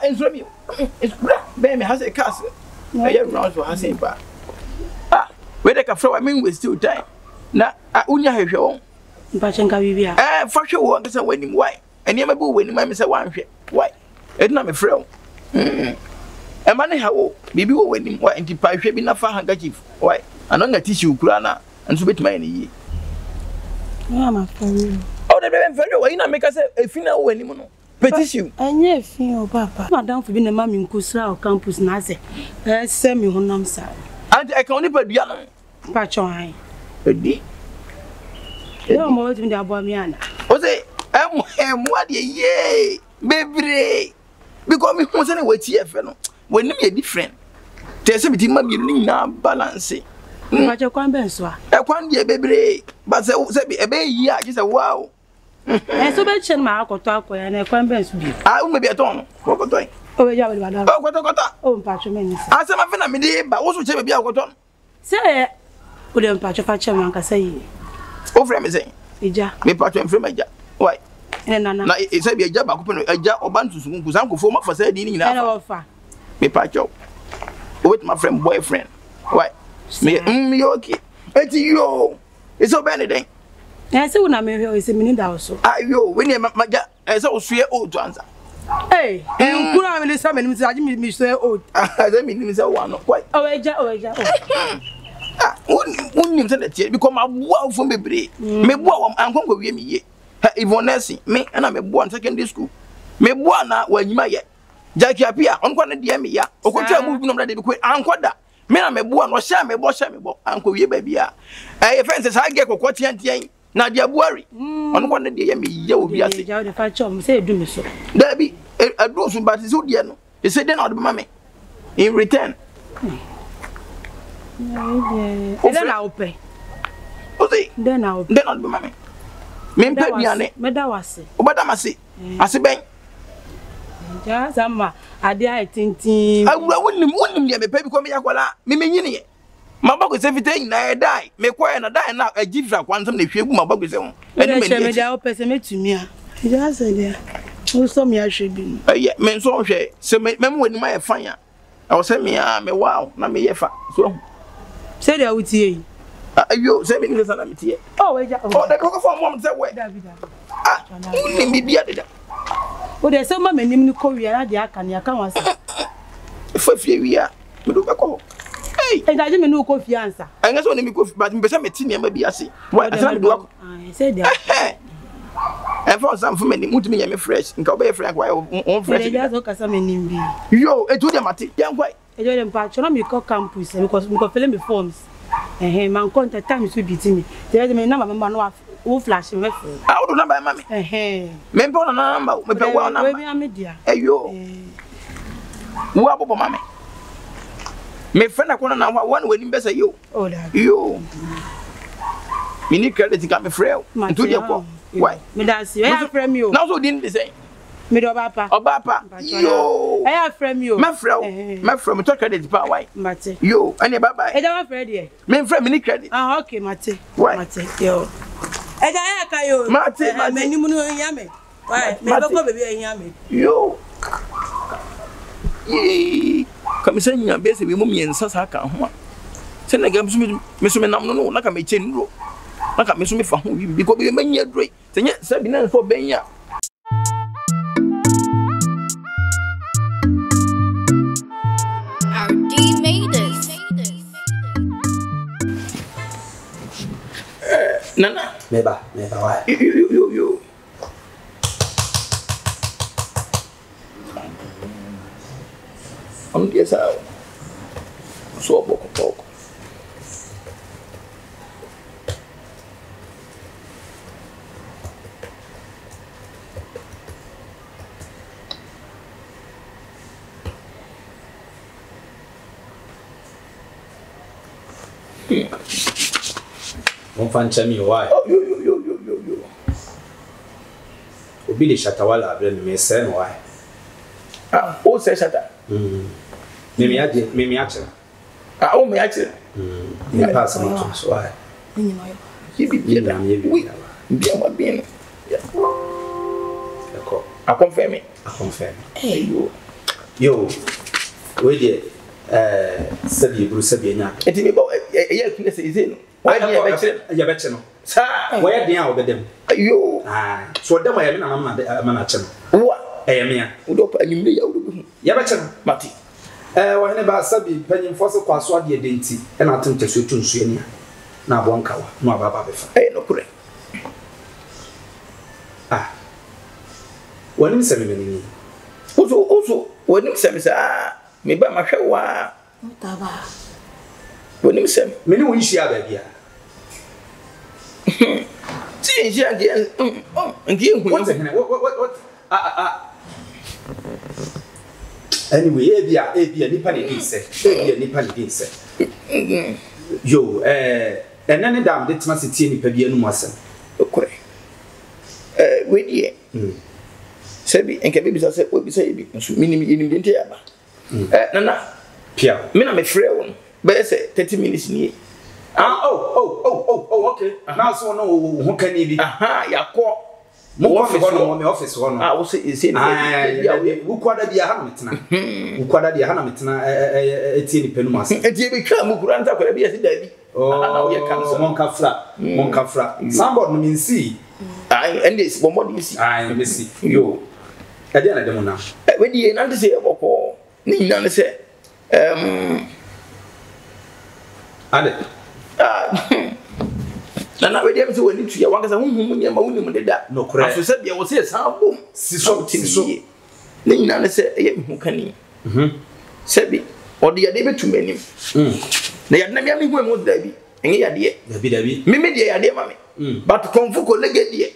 it's from you. It's baby has a castle. I have rounds for her same part. Ah, where they can throw, I mean, we still time. Now, I only have your own. Mpachenka bibia. For sure, one person winning why. And never go when my Mr. One why. It's not a friend. A man how baby will win him why and the pipe be not for handkerchief. Why? I don't get tissue, Kurana, and so bit many. Yeah, my friend. Oh, the very way, not make us a final winning. Petition. And yes, Papa. Madame for being a mammy in Kusra or campus Nazi. Send me one side. And I can only put Diana. Patch on eye. A D. No more than the Abamiana. Was it? What ye, baby. Because me was anyway, fellow. When you different. There's something might be now balancing. But your convensor. I can't be a baby. But say a baby, just a wow. And so mention my uncle talk and a convents be. I will be a ton. What got doing? Oh, yeah, what I got. Oh, Patron. I said, my friend, but also tell me I got on. Say, wouldn't patch of Patron can say. Oh, friend, me say, Ija, me patron from my job. Why? And Nana, it's a job, a job or bantu, who's uncle for my for said in offer. Me patcho. With my friend boyfriend. Why? Me okay. It's you. It's so bad thing. I say when I'm here is a minute also. I yo when you my I saw swear old to answer. Hey, and could I really summon me say old? I don't mean is one quite. Oh, Eja. Ah, wouldn't say that because my wow from me. Me wow, I'm going to be me. Ivonesi, me and I'm a born secondary school. Me boana when you may yet. Jackie appear on one of the Emmy, or control moving on the quick uncle that. Me and me born or shame me, boss me, uncle ye baby. I offenses I get a quotidian. Now, dear worry. On one of the Emmy, you will be a say, do me so. There be a dozen, but it's good, you say, then I'll be mammy. In return. Then I'll pay. Then I'll be mammy. Me pay me, Medawasi. But I must say, I say, bang. Just I dare think. I wouldn't be paper come here. Me, my bug is everything. I die. Me quiet and die now. I give that one some the few my bug is on. And me, I'll pay me to me. Just say, who saw me, I should be. Yeah, men so share. So, remember when my fire. I was saying, me, wow, not me, so say that with you. You say me, listen, I'm here. Oh, the cocoa from one that way. Ah, me be at it. Oh, there's some men in Korea, they can you come for few years. Hey, and I didn't know coffee answer. I guess only me coffee, but me some tea maybe I see. Why I said that. And for some for me, put me fresh. And go be fresh. Why on fresh? Just look at some in me. Yo, it would be young boy. I don't patch on me call campus because we got filling me forms. And hey, man, contact time to beat me. There is my number, man, who flash me. I would number, mammy. Hey, member on a number, with a one number. Hey, yo, what about mammy? My friend, I couldn't know one when you better you. Oh, you. Me need credit to come me frail. To your call. Why? Me that's you. I have from you. Now so didn't say. Me do papa. Oh papa. Yo. I have from you. My friend. My friend. Me talk credit pa why? Mate. Yo. Any bye bye. I don't have friend here. Me friend me need credit. Ah okay mate. Why? Mate. Yo. I don't have you. Mate. Me ni mu no yame. Why? Me go baby yame. Yo. Come say you base we mum yensa sa ka ho. Say na gam me so me nam no na ka me che nro. Na ka me so me fa ho bi because be manya droi. Say nya say bi na for benya. Our D made this. Nana. Meba why? You. I'm just out. So pouco. Won't find me why? Oh, you. Obi de shatawala abre me say why? Ah, o say shata. Mimi ache. Ah, o me ache. Me pass me to so why? You know. Be my being. Yeah. I confirm. I confirm. Hey, you. Yo, wait there. Sabi Bruce Sabina. It is about a year in. Why do you bet you? Sir, where the hour with them? You, so them I am a manachan. what? I am here. Would open you. Yabachan, Matty. When about Sabi, penny fossil quaswadi a dainty, and I think to shoot to Suenia. Now one cow, no about it. No correct. Ah, when you say me, also, when you say, maybe my show. When you say, many will share baby. See, she again. And give what? Anyway, Abia, Nippani didn't say. Nippani didn't say. Yo, and then damn, that's my city in Pabian Musson. Okay. Wait ye. Sabi, and can be said, what we say, meaning in the Tiaba. Nana, Pia, men I'm a frail, but I say 30 minutes near. Okay. Now, so no, who can he be? Aha, ya call. More office on my office one. I will say, is in who quite a Hanamitna. Who quite a Hanamitna, a teeny penumas. And you become Muguranta, could be a daddy. Oh, here comes Moncafra. Somebody means see. And this one more you see. I see you. I didn't know. When you ain't say about Paul, Nina said, Nana, we have to win into your one as a woman, your moon did that. No crash. So said there was a sound boom. So, Nina said, who can he? Sebi, or the idea to many. They had never been with Debbie. Any idea? Debbie, Mimi, the idea, mammy. But Komfo could legate dear.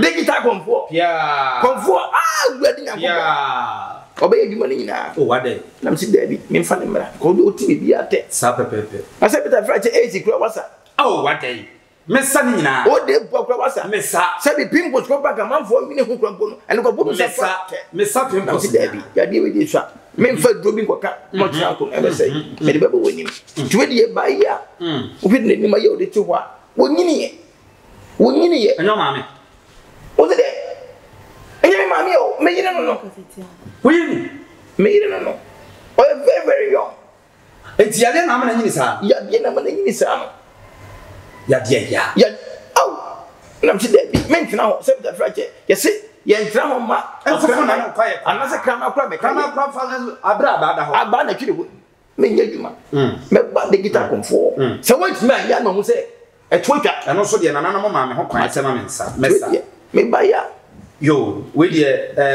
They get a Komfo. Yeah, Komfo. Wedding. Yeah. Obey you money now. Oh, what day? I'm see Debbie, me funny man. Go to TV at it. Supper pepe. I said that Friday 80 was. Oh, what day? Miss Sanina. Oh, they was a miss. Sabi Pim was go back a month for a minute and go put Miss Sapim was Debbie. You deal with this shop. Men for dropping Coca, much uncle ever say. Many people winning. 20 years by year. With the name of your little one. One year. And your mammy. What's it? And your mammy, oh, may you don't know. Will may you don't know. Oh, very, very young. It's Yadin, I'm an Inisa. Yadin, I'm an Inisa. Yeah. Oh, I'm saying, men now, except that Friday. Yes, yeah, Drama, and quiet. Another crime, crime, Abra, actually, Minjuma. But the guitar Komfo. So what's my young who say? A Twitter, and also the anonymous mammy who quite a man, maybe yo, with ye,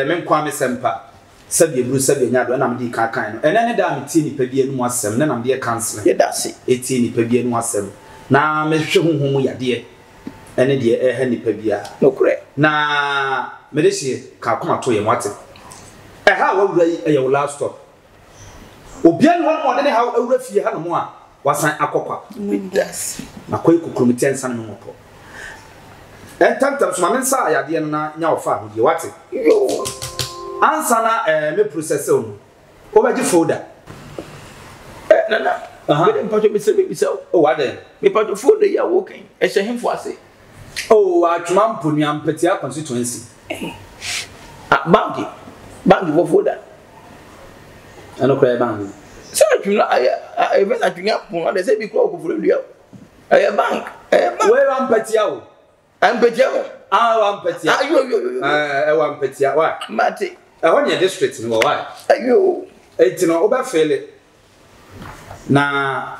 men Kwame Sempa, Sabi Bruce Sabina, and I'm the Kakine, and any damn teeny Pebian was some, then I'm dear counselor. Yeah, that's it. 18 Pebian was some. Now, Miss Shum, whom we are dear, and a dear Henny Pebia. No correct. Now, Medici can't come to you, what? How will your last stop? Obian one more than how a refugee had more was an aqua. Yes, my quick committee and no more. And sometimes my mensa, I didn't know far. You what? You answer me process on. Over the folder. I didn't put myself. Oh, what then? Me put the folder you are walking. I say him for say. Oh, I trump put me on Petia constituency. Bounty for folder. I don't cry bank. So I went at you up when they say be called for you. A bank. Where am Petia? I'm Petia. I'm Petia. I want Petia. Why? Matty. I want your district in why? You. It's no over fail. Now,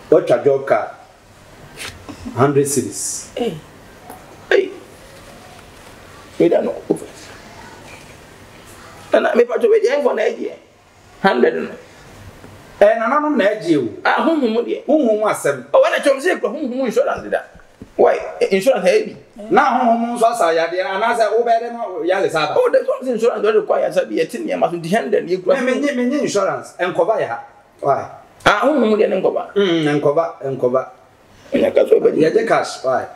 what a job card? 100 cities. Hey. We don't know. And I may part of it for an idea. 100. And I'm not you. Whom was them? Oh, when I told you, whom insurance that? Why, insurance heavy. Now, whom was I? And as I obey them, Yalisaba. Oh, there's one insurance that requires a 10 years must be handed. You grant me insurance and cover. Why? Whom didn't cover? And cover. And I got over the cash. Why?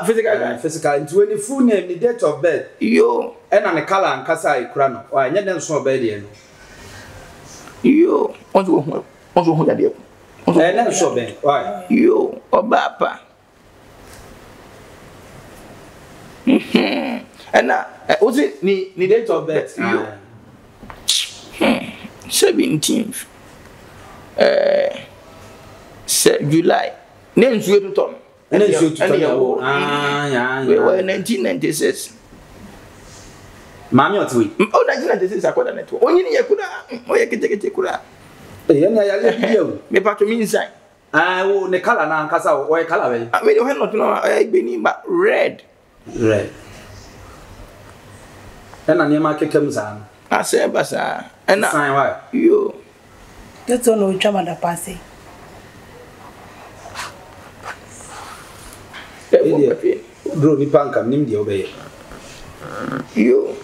Physical into any full name, the date of birth. You and on a color and Kasai Crano. Why, yet them so bad. You also hold a deal. And then so bad. Why? You or Bapa. And now, was it the date of birth? 17th July. Then you to Tom. And then you to we were 1996. Mammy or three. Oh, 1996 I got a network. Only you could take me back to me inside. I will the color now, Casa or color. I mean, you have not know I been but red. Red. And I near my comes on. I say, Bassa, and I you. That's all no trouble the passing. Brody Punk and Nimdi obey. You.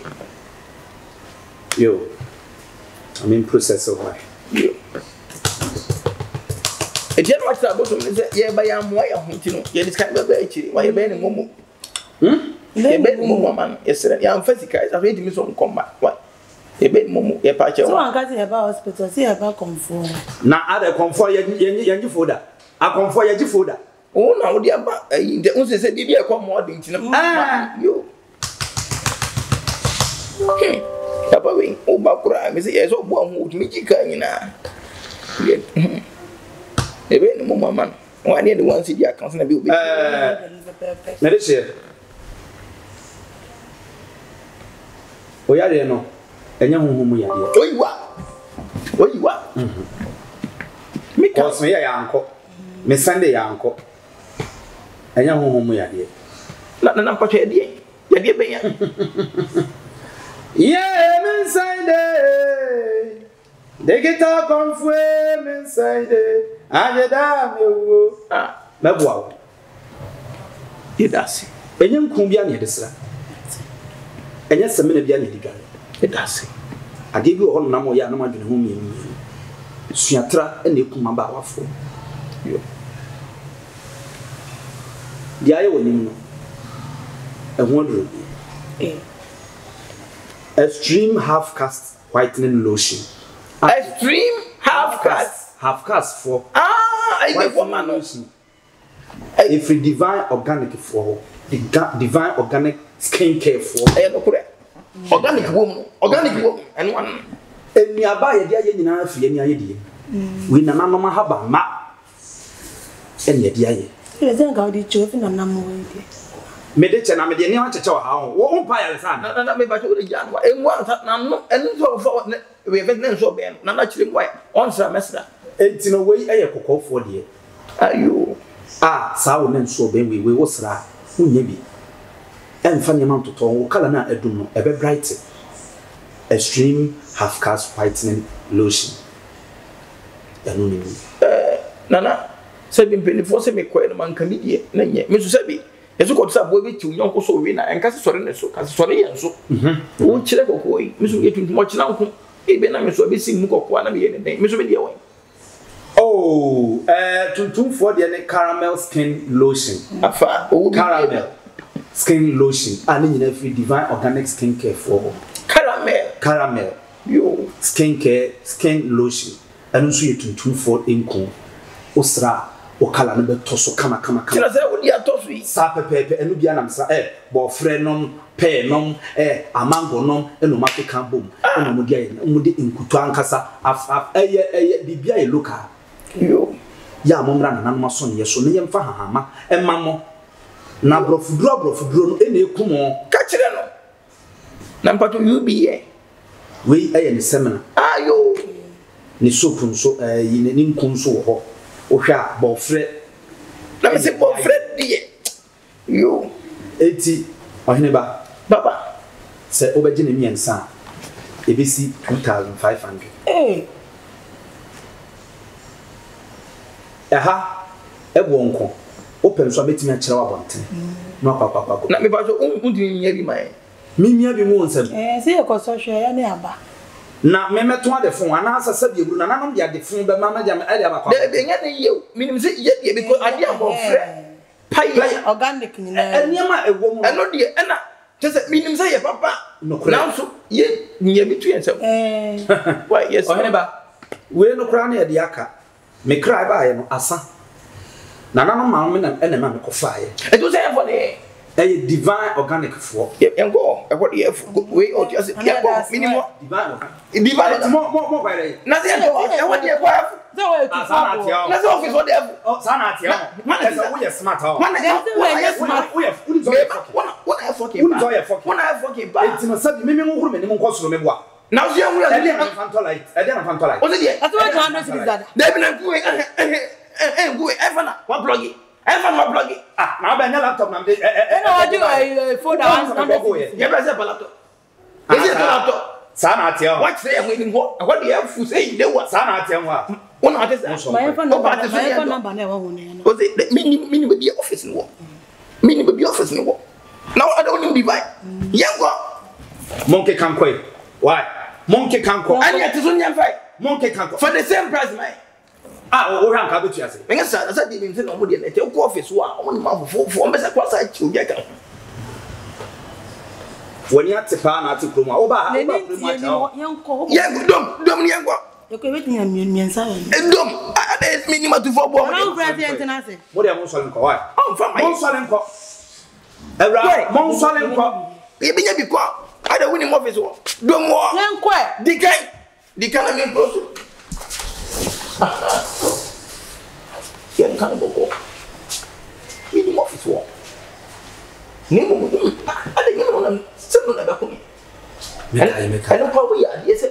I'm in process of my. You. If you watch that bottom, yeah, by am why I'm hunting. Yeah, this kind of baby. Why you been in Momo? You been Momo man yesterday. I'm physical. I've made me some combat. What? You been Momo, your patch. So I'm getting about hospital, see about Komfo. Now, other Komfo, you folder. I Komfo, you folder. Oh, now, dear, the only said, did you come more than you? Okay. Papa, we, oh, Bakura, Miss, yes, oh, one would make you come in. A very moment. Why did the one see the accounts and be Medicine? We are there no. And young whom we are here. Oh, you are. What you are? Me cause me a uncle. Miss Sunday uncle. And young whom we are here. Not an uncle, dear. Yeah, inside there. They get talk on flame inside there. And you damn you. Mabwa. It does. And young Kumbia near the sir. And yes, a minute behind the gun. It does. I give you all Namo Yanama to whom you Siatra and you come about for you. The eye will know. And wonder. Extreme half cast whitening lotion. Extreme half cast for I make one lotion. If we divine organic for the divine organic skincare for organic woman, and one. And nearby a dear in any idea. We none have a map. And yet, yeah. You think I'll be chosen and I'm away. Medicine, I'm a near to tell how won't buy a son. Not me, but you young one. And one, and so forward. We have been so bad. Not actually white. On semester. It's in a way a cocoa for dear. Are you? Sound and so ben we was right. Who maybe? And funny amount to talk, Kalana Eduno, a very bright. Extreme half cast whitening lotion. Nana, said in penny for semi quite a man can be Nanya, Mrs. Sebi. As you got some way to young so winner and cast sorry, sorry, and so. Won't check away, Mrs. Getting much now. Even I'm so busy, Muko, be anything, Mrs. Video. Oh, to for the caramel skin lotion. Caramel skin lotion. And in every divine organic skincare for caramel. You skincare skin lotion. And also you to for inco. Ostra. Okala no beto so kama. Tira say wo dia to so yi. Sa pepepe enu bia nam sa bo frɛ nom pe nom amango nom enu mafika bom enu mu dia mu de nkutu ankasa af bibia ye local. Yo. Ya momra na nam so ne ye so ne ye mfa hahama emamo na brofuduro no ene ekumo. Ka kire no. Na mpato you be here. We ne seminar. Ayo. Ni soap nso yi ne nkun so ho. Osha bofre na me se bofre die yo eti ohene ba baba se obeje ne miensa ebisi 2500 ebonko open so betimi akire wa bonten no papa na me ba so undin nya bi mai mimia bi mu onsem se e ko so hwe ya ne aba na me meto ade fon ana asasa bi eguru na nanom de ade fon be mama jam ade abakwa de nya ne ye minim se ye because ade abofre pai organic ni na eniama ewo mu eno de ena tese minim se ye papa na so ye nya bitu yen se why yes ohene ba we no kra na de aka me kra ba ye no asa na nanom ma me na ena ma me kofa ye eto se for ne A divine organic for. And go. What do you have? We or just minimum divine. More by nothing. What do you have? No, it's not office. What they have? Oh, Sanatia. What is smart? What I fucking it's in a sudden minimum minimum cost of memoir. Now, you are I didn't fantolite. What's it? that's what I'm doing. They've been going Evan, what bloggy? Evan, what bloggy? Ah, now by your laptop. I do a 4 hours. You better have a laptop. Is it a laptop? Sanatia. What's there waiting for? What do you have to say? There was Sanatia. one artist. My phone number never won. Was it meaning with the office in war? Meaning with the office in war. Now I don't even divide. Monkey can't quit. Why? Monkey can't quit. And yet, it's only a fight. Monkey can't quit. For the same price, man. Ah, oh, I'm going to say. I said, didn't say nobody in the office. One month for Mr. Cross, I choose. When you have to pan out to Kuma, yeah, dumb, okay, wait me and silent. and dumb. There's minimum to 4 I don't grab the internet. what are you selling? Oh, from my Monsolenko. Monsolenko. Maybe be quiet. I don't win him office. Don't more. Young quiet. The kind of mean person. Yeah, kind of go. Minimum office war. Name I didn't know something about me. I don't know we are. Yes,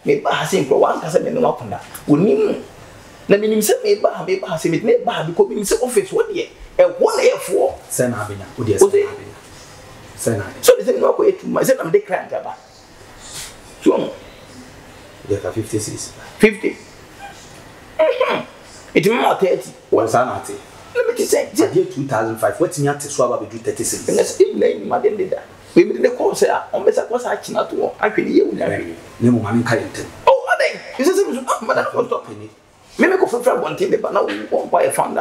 maybe I think for one has been up on that. Would mean. Let me say, maybe I say it may because in the office 1 year. And 1 year for Send Abina. so they say no way to myself. I'm declaring about. So, they have 56. 50. It's more 30. What's that? Let me say, year 2005. What's in your swab do 36? and that's still laying my dinner. We did the course on Mr. Cross action at all. I can hear you. No man carrying. Oh, are they? This is Madame Fontopini. Maybe go for one thing, but now we won't buy a fund.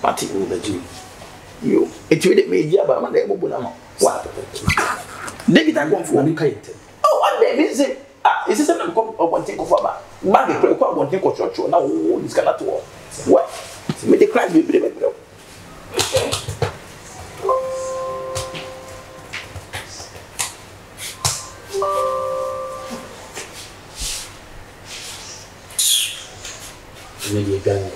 Party will the Jew. You, it's really made ya, but Monday will be now. What? David, I want for oh, one day, this is is this something of one thing of about? Baggy, one thing of church, now this cannot work. What? May the crime be brave. Maybe a gun.